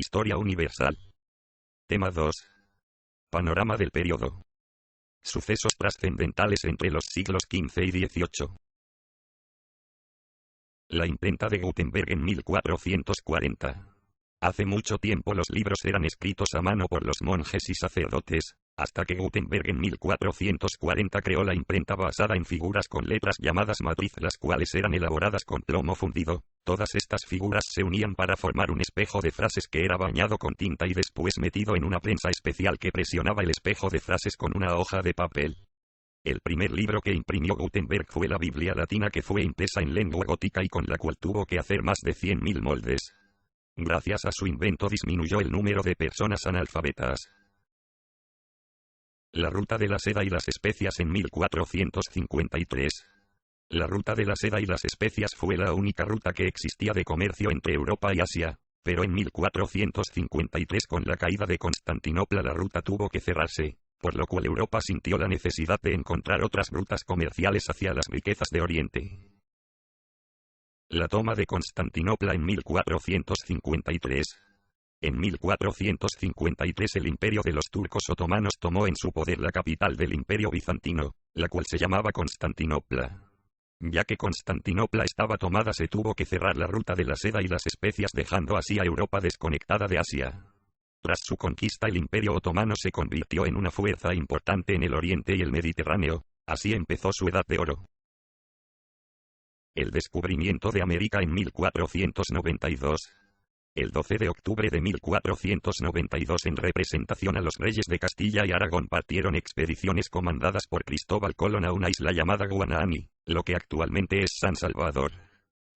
Historia universal. Tema 2. Panorama del periodo. Sucesos trascendentales entre los siglos XV y XVIII. La imprenta de Gutenberg en 1440. Hace mucho tiempo los libros eran escritos a mano por los monjes y sacerdotes, hasta que Gutenberg en 1440 creó la imprenta basada en figuras con letras llamadas matriz, las cuales eran elaboradas con plomo fundido. Todas estas figuras se unían para formar un espejo de frases que era bañado con tinta y después metido en una prensa especial que presionaba el espejo de frases con una hoja de papel. El primer libro que imprimió Gutenberg fue la Biblia latina, que fue impresa en lengua gótica y con la cual tuvo que hacer más de 100.000 moldes. Gracias a su invento disminuyó el número de personas analfabetas. La ruta de la seda y las especias en 1453. La ruta de la seda y las especias fue la única ruta que existía de comercio entre Europa y Asia, pero en 1453, con la caída de Constantinopla, la ruta tuvo que cerrarse, por lo cual Europa sintió la necesidad de encontrar otras rutas comerciales hacia las riquezas de Oriente. La toma de Constantinopla en 1453. En 1453 el imperio de los turcos otomanos tomó en su poder la capital del imperio bizantino, la cual se llamaba Constantinopla. Ya que Constantinopla estaba tomada, se tuvo que cerrar la ruta de la seda y las especias, dejando así a Europa desconectada de Asia. Tras su conquista, el imperio otomano se convirtió en una fuerza importante en el Oriente y el Mediterráneo. Así empezó su Edad de Oro. El descubrimiento de América en 1492. El 12 de octubre de 1492, en representación a los reyes de Castilla y Aragón, partieron expediciones comandadas por Cristóbal Colón a una isla llamada Guanahani, lo que actualmente es San Salvador.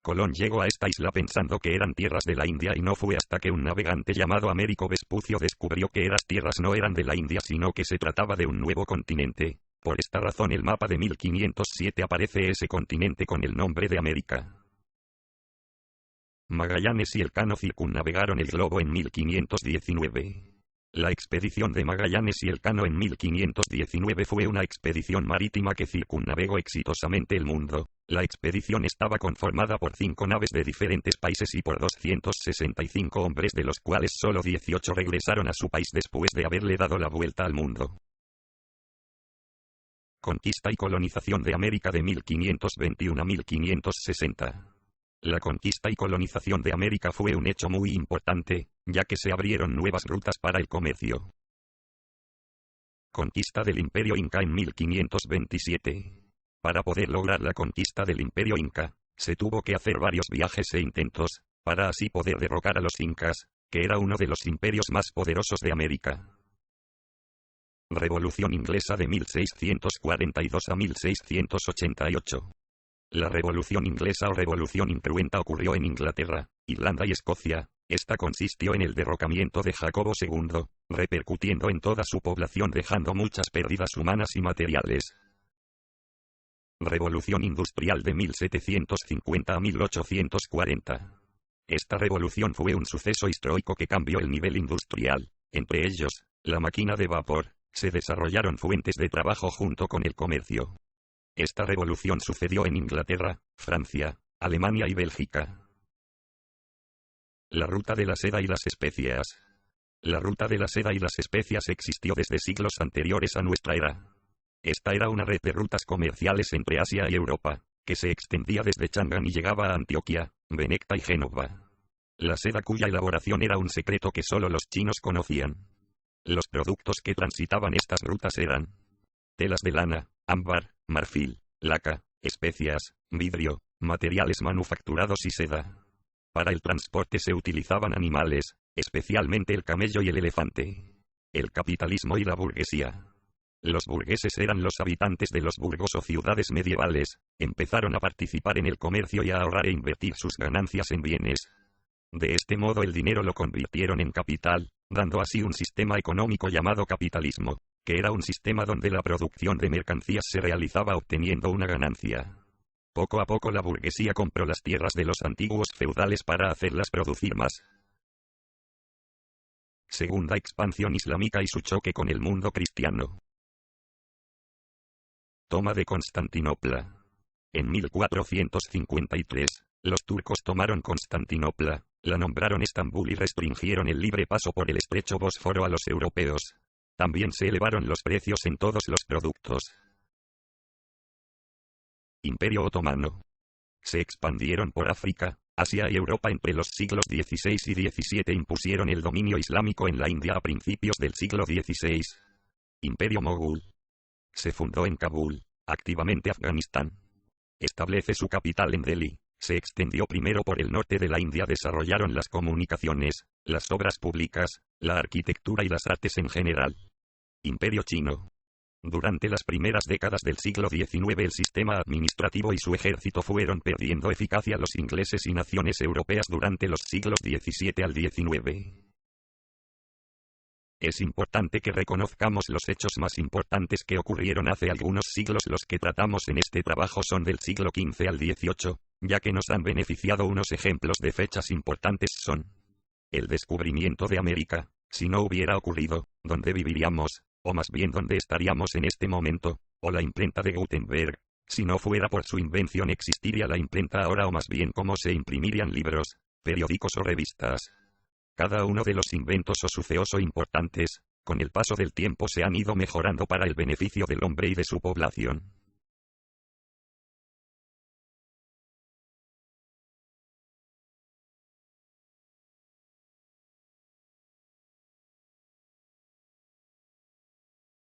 Colón llegó a esta isla pensando que eran tierras de la India, y no fue hasta que un navegante llamado Américo Vespucio descubrió que las tierras no eran de la India, sino que se trataba de un nuevo continente. Por esta razón, el mapa de 1507 aparece ese continente con el nombre de América. Magallanes y Elcano circunnavegaron el globo en 1519. La expedición de Magallanes y Elcano en 1519 fue una expedición marítima que circunnavegó exitosamente el mundo. La expedición estaba conformada por 5 naves de diferentes países y por 265 hombres, de los cuales solo 18 regresaron a su país después de haberle dado la vuelta al mundo. Conquista y colonización de América de 1521 a 1560. La conquista y colonización de América fue un hecho muy importante, ya que se abrieron nuevas rutas para el comercio. Conquista del Imperio Inca en 1527. Para poder lograr la conquista del Imperio Inca, se tuvo que hacer varios viajes e intentos, para así poder derrocar a los incas, que era uno de los imperios más poderosos de América. Revolución Inglesa de 1642 a 1688. La Revolución Inglesa o Revolución Incruenta ocurrió en Inglaterra, Irlanda y Escocia. Esta consistió en el derrocamiento de Jacobo II, repercutiendo en toda su población, dejando muchas pérdidas humanas y materiales. Revolución Industrial de 1750 a 1840. Esta revolución fue un suceso histórico que cambió el nivel industrial, entre ellos, la máquina de vapor. Se desarrollaron fuentes de trabajo junto con el comercio. Esta revolución sucedió en Inglaterra, Francia, Alemania y Bélgica. La ruta de la seda y las especias. La ruta de la seda y las especias existió desde siglos anteriores a nuestra era. Esta era una red de rutas comerciales entre Asia y Europa, que se extendía desde Chang'an y llegaba a Antioquia, Veneta y Génova. La seda, cuya elaboración era un secreto que solo los chinos conocían. Los productos que transitaban estas rutas eran telas de lana, ámbar, marfil, laca, especias, vidrio, materiales manufacturados y seda. Para el transporte se utilizaban animales, especialmente el camello y el elefante. El capitalismo y la burguesía. Los burgueses eran los habitantes de los burgos o ciudades medievales. Empezaron a participar en el comercio y a ahorrar e invertir sus ganancias en bienes. De este modo el dinero lo convirtieron en capital, dando así un sistema económico llamado capitalismo, que era un sistema donde la producción de mercancías se realizaba obteniendo una ganancia. Poco a poco la burguesía compró las tierras de los antiguos feudales para hacerlas producir más. Segunda expansión islámica y su choque con el mundo cristiano. Toma de Constantinopla. En 1453, los turcos tomaron Constantinopla, La nombraron Estambul y restringieron el libre paso por el estrecho Bósforo a los europeos. También se elevaron los precios en todos los productos. Imperio Otomano. Se expandieron por África, Asia y Europa entre los siglos XVI y XVII. Impusieron el dominio islámico en la India a principios del siglo XVI. Imperio Mogul. Se fundó en Kabul, activamente Afganistán. Establece su capital en Delhi. Se extendió primero por el norte de la India. Desarrollaron las comunicaciones, las obras públicas, la arquitectura y las artes en general. Imperio Chino. Durante las primeras décadas del siglo XIX el sistema administrativo y su ejército fueron perdiendo eficacia. Los ingleses y naciones europeas durante los siglos XVII al XIX. Es importante que reconozcamos los hechos más importantes que ocurrieron hace algunos siglos. Los que tratamos en este trabajo son del siglo XV al XVIII, ya que nos han beneficiado. Unos ejemplos de fechas importantes son: el descubrimiento de América. Si no hubiera ocurrido, ¿dónde viviríamos? O más bien ¿dónde estaríamos en este momento? O la imprenta de Gutenberg. Si no fuera por su invención existiría la imprenta ahora, o más bien cómo se imprimirían libros, periódicos o revistas. Cada uno de los inventos o sucesos importantes, con el paso del tiempo se han ido mejorando para el beneficio del hombre y de su población.